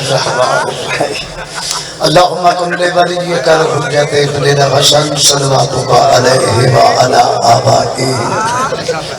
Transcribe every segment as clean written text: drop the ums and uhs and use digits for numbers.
الرحمن الرحیم اللہم کن لولیک الحجۃ ابن الحسن صلواتک علیہ وعلی آبائہ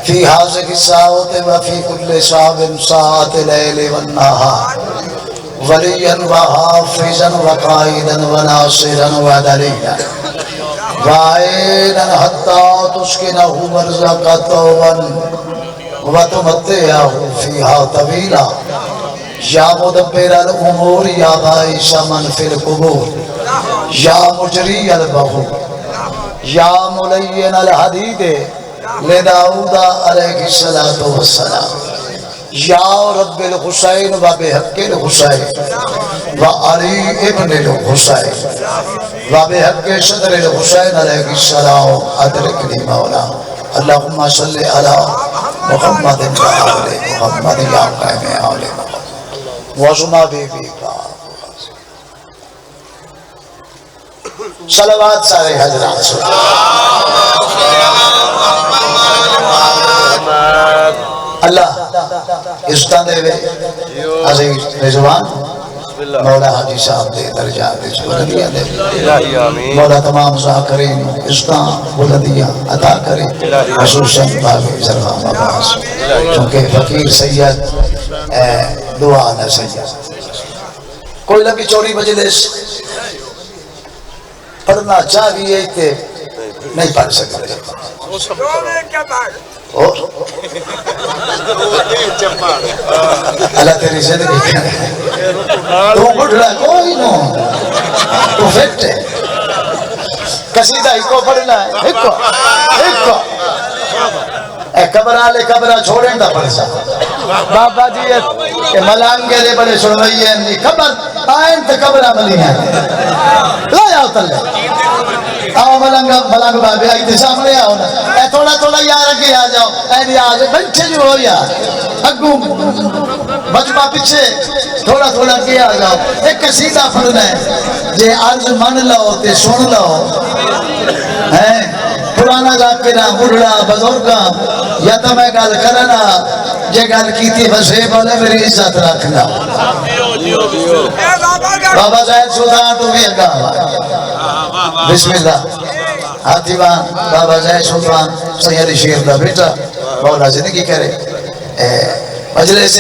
فی ہذہ الساعۃ وفی کل صاع ساعۃ اللیل والنہار ولیاً وحافظاً وقائداً وناصراً ودلیلاً وعینا حتی تسکنہ مرزق طوباً وتمتعہ فیہا طویلا یا مدبر الامور یا باعث من فی القبور یا مجری البحور یا ملین الحدید لداؤد علیہ السلام یا رب الحسین و بحق الحسین و علی ابن الحسین و بحق صدر الحسین علیہ السلام ادرکنی مولا اللہم صلی علی محمد و آل محمد یا قائم آل محمد وزنا بی بی کا صلوات سارے حضرات اللہ عزتاں دے وے عزیز رضوان مولا حاجی صاحب دے درجات دے بلندیاں دے مولا تمام ذاکرین عزتاں بلندیاں عطا کرے خصوصاً بابی زرغام عباس چونکہ فقیر سید دعا نہ سید کوئی لمبی چوڑی مجلس پڑھنا چاہیے تھے نہیں پڑھ سکتے اللہ تیری زندگی تو بڑھڑا کوئی نو تو فٹ ہے قصیدہ ہی کو پڑھنا ہے ایک قبر آلے قبرہ چھوڑیں دا پڑھ سا بابا جی یہ ملانگے دے بڑے سنوئی ہیں قبر آئیں تے قبرہ ملی ہیں لا جاؤ تلے آؤ ملانگ بابے آئی تے سامنے آؤ نا اے تھوڑا تھوڑا یار اگے آ جاؤ اے بھی آ جاؤ بیٹھے جو ہو یار اگوں بچپا پیچھے تھوڑا تھوڑا اگے آ جاؤ ایک قصیدہ پڑھنا ہے جے عرض من لو تے سن لو پرانا ذاکرہ بڑھڑا بزرگاں یا تو میں گل کرنا جے گل کی تھی بسے بولے میری عزت رکھنا بابا زید سلطان تو بھی اگا بسم اللہ حاتیبان بابا زید سلطان سید شیر دا بیٹا مولا زندگی کرے مجلس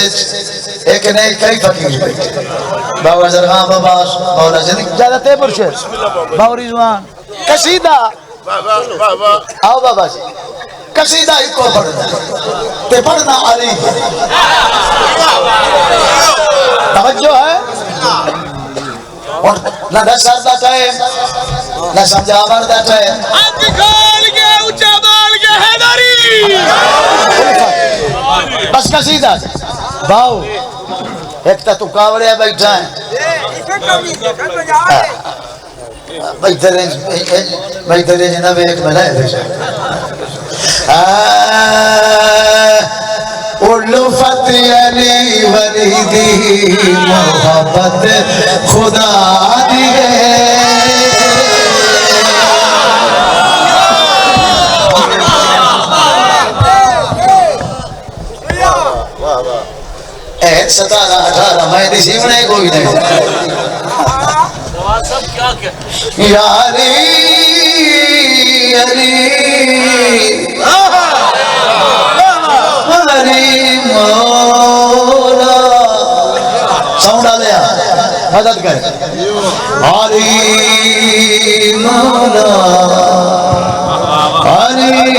ایک نئے کئی فقیر بیٹے بابا زرغام عباس مولا زندگی زیادہ تے برشد باوری زوان قصیدہ آؤ بابا جی قصیدہ ہی کو پڑھنا تے پڑھنا علی توجہ ہے نہ دسار دا ٹائم نہ سمجھاور دا ٹائم ہاتھ کھول کے اونچا بول کے حیدری بس قصیدہ باؤ ایک تو کاوڑے بیٹھا ہے بیٹھے جناب ایک بنائے دے الفت علی وریدی محبت خدا دیئے ایک 17-18 مہینے سیمنے کوئی نہیں یا علی علی علی مولا ساؤنڈ آ لیا مدد کرے علی مولا علی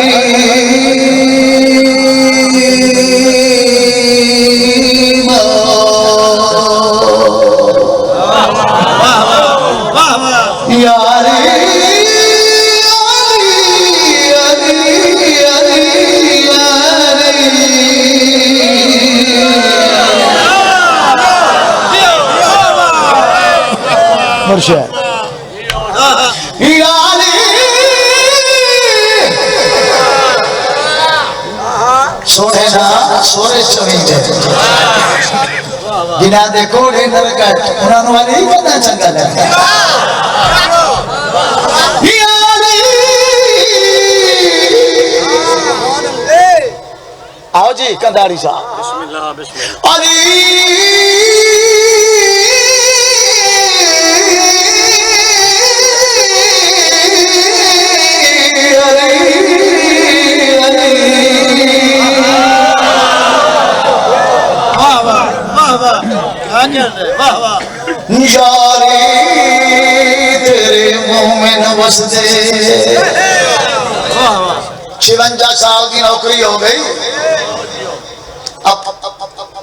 مرشد یا علی سونے نا سونے چویجے جنہ دے کوڑے نرکت انہوں نے والی کنا چنگا لگا یا علی آؤ جی کنداری صاحب بسم اللہ علی یاری تیرے مومن وسدے 56 سال کی نوکری ہو گئی اب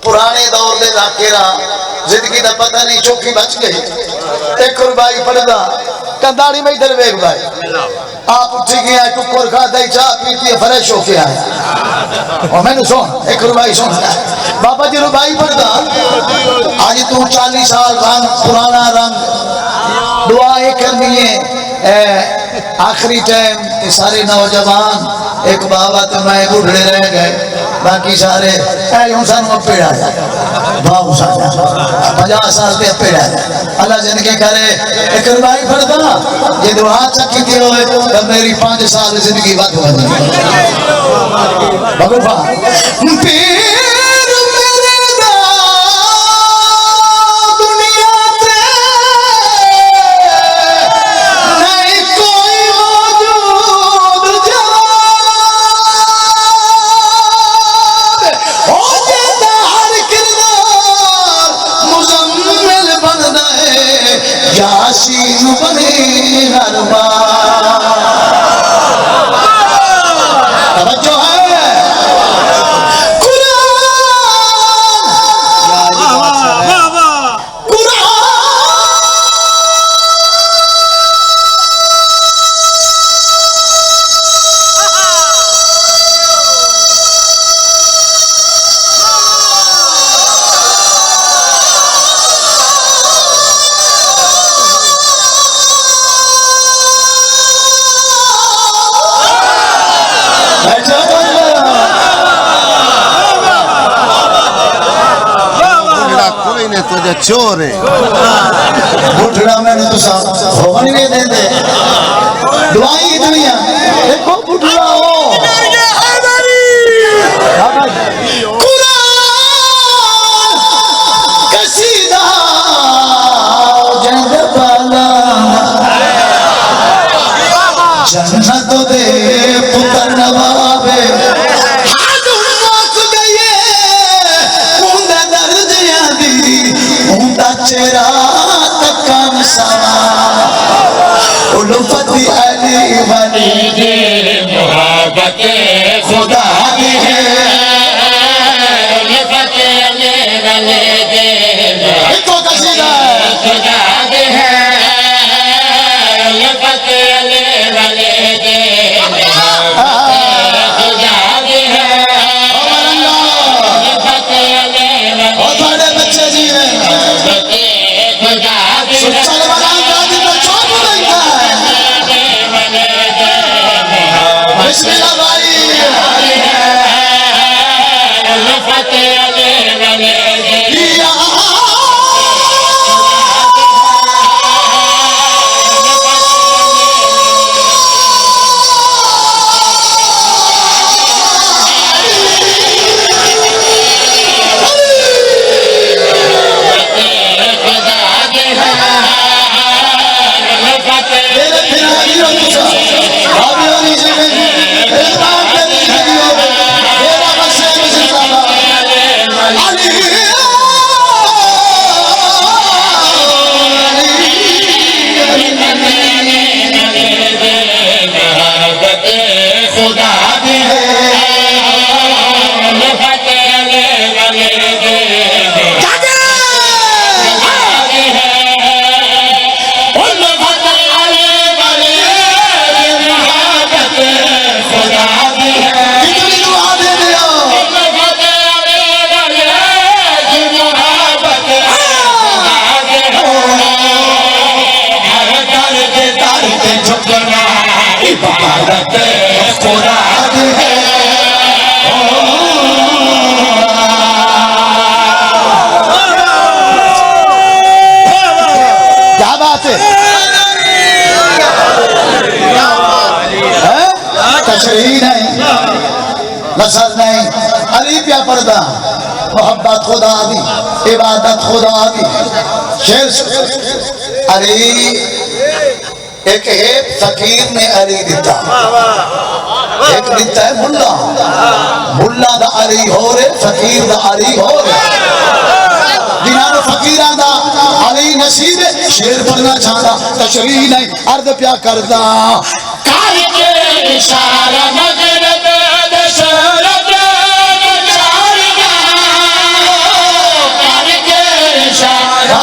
پرانے دور دے ذاکرہ زندگی دا پتہ نہیں چوکی بچ گئی 1 روپائی پڑھدا کنداڑی میں ادھر ویکھ بھائی آپ اٹھی گیا ٹکر کھاتا ہی چاہ پیتی ہے فریش ہو کے آیا اور میں نے سن 1 روپائی سن بابا جی روپائی پڑھدا آج تو 40 سال رنگ پرانا رنگ دعائیں کرنی ہے آخری ٹائم سارے نوجوان ایک بابا تو میں بڑھڑے رہ گئے باقی سارے ہوں سانو پیڑ آیا بابو سانا 50 سال پہ پیڑ آیا اللہ زندگی کرے 1 روپائی پڑھتا یہ دعا چکی تھی ہوئے تو میری 5 سال زندگی وقت بنی بابو پا یاسین بنے ہر بار توجہ ہے چورے بٹھڑا میں نے تو ہوگن نہیں دیں دے دعائیں دنیا دیکھو بٹھڑا ہو قرآن قصیدہ جنگ بالا جنت دے پتر نوابے چرا تکم سوا الفت علی ولی دے محبت خدا دی ہے الفت علی ولی دے محبت خدا دی ہے الفت علی ولی دے محبت خدا دی ہے الفت علی ولی اور تھوڑے بچے جی ہیں بسم اللہ بھائی تشریح نہیں نصر نہیں علی پیا پردہ محبت خدا دی عبادت خدا دی شیر علی ایک ہے فقیر نے علی دیتا ایک دیتا ہے ملا دا علی ہو رہے فقیر دا علی ہو رہے جنہوں فقیران دا علی نصیب شیر پڑھنا چاہتا تشریح نہیں عرض پیا کردہ کار کے اشارہ مغرب دشورت چارگاہ کار کے اشارہ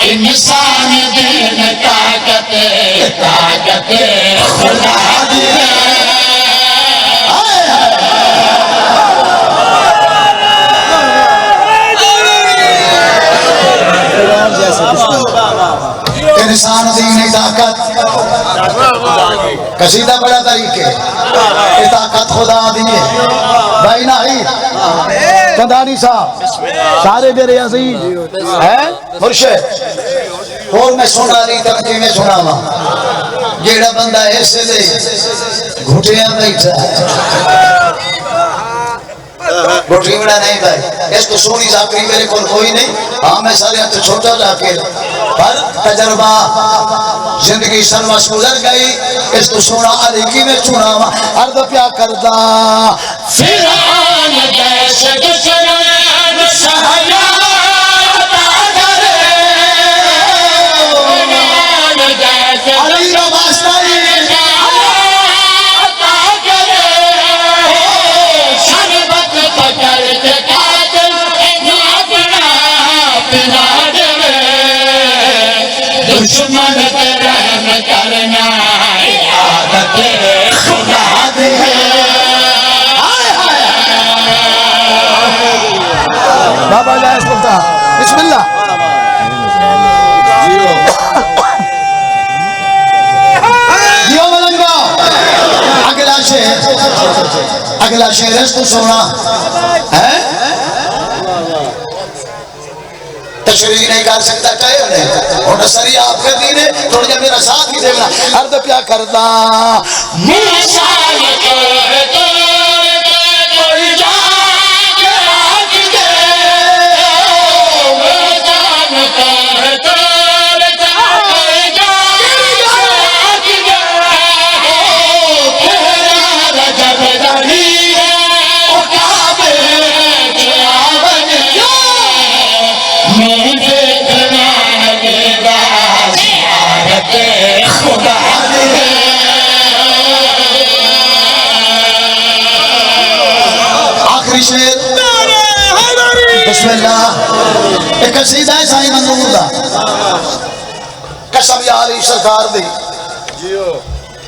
انسان دین طاقت خدا دی انسان دین طاقت قصیدہ بڑا طریقے طاقت خدا دیئے بھائی نہیں چندانی صاحب سارے میرے عزیز ہیں مرشد اور میں سنا لی ترکی میں سنا ماں جیڑا بندہ ایسے دے گھٹیاں بیٹھا گھٹی بڑا نہیں بھائی اس کو سونی ذاکری میرے کول کوئی نہیں ہاں میں سارے ہاتھ چھوٹا ذاکر پر تجربہ زندگی سنوس گزر گئی اس کو سونا علی کی میں سنا ماں عرض پیا کردہ فرعون جیسے دشمن سہیا علی کا واسطہ شربت پکڑ کے قاتل اپنا پلا دے دشمن پہ رحم کرنا عادت خدا دے بابا جائے اس پتا بسم اللہ اگلا شہر ہے اس کو سونا تشریح نہیں کر سکتا چاہے انہیں اور نصری آپ کا دین ہے تھوڑا جب میرا ساتھ ہی دیکھنا عرض پیا کردہ آخری شیر بسم اللہ ایک قصیدہ ہے سائی منظور دا قسم یا علی سرکار دی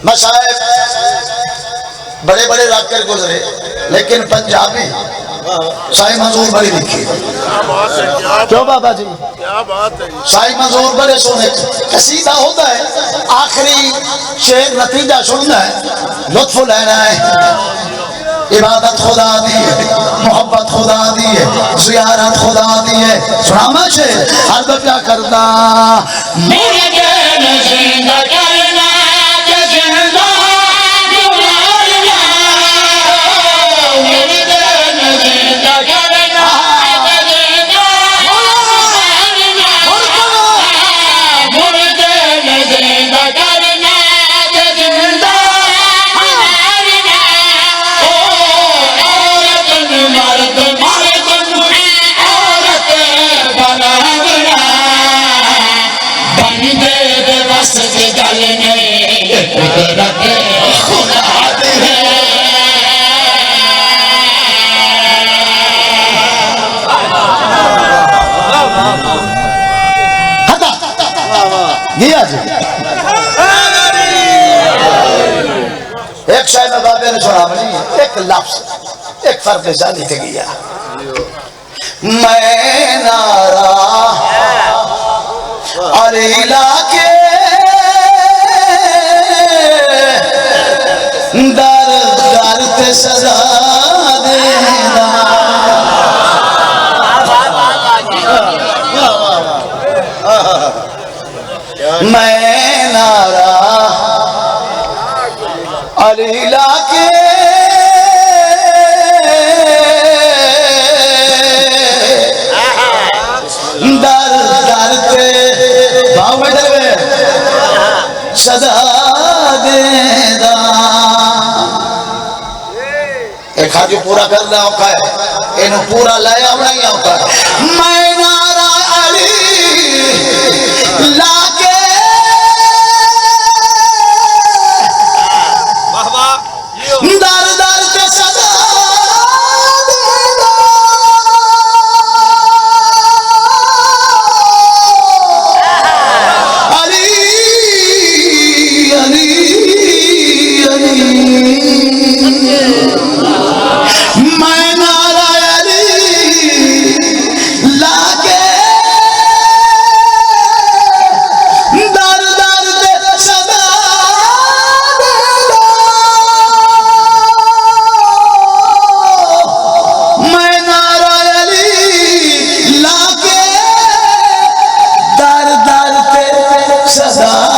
مشاہد بڑے بڑے رکھ کر گزرے لیکن پنجابی سائی منظور بڑی لکھی کیوں بابا جی سائی منظور بڑے سونے قصیدہ ہوتا ہے آخری شیر نتیجہ سننا ہے لطف لینا ہے عبادت خدا دی ہے محبت خدا دی ہے زیارت خدا دی ہے سناما شیر حرب پیا کردہ میرے دین زندہ کرنا کہ زندہ مارنا میرے دین زندہ کرنا کہ زندہ مارنا میرے دین زندہ کرنا کہ زندہ ایک شاید میں بابے نے سنا بنی ایک لفظ ایک فرد جانی تھے گیا میں نارا علی لاکے در در تے سزا دینا میں نارا علی لاکے در در تے صدا دینا ایک حاجی پورا کرنا ہوتا ہے انہوں پورا لائے ہونا ہی ہوتا ہے میں نعرہ علی لاکے دار دار کے صدا دینا علی علی علی میں نعرہ علی لاکے دار دار کے صدا میں نعرہ علی لاکے دار دار کے صدا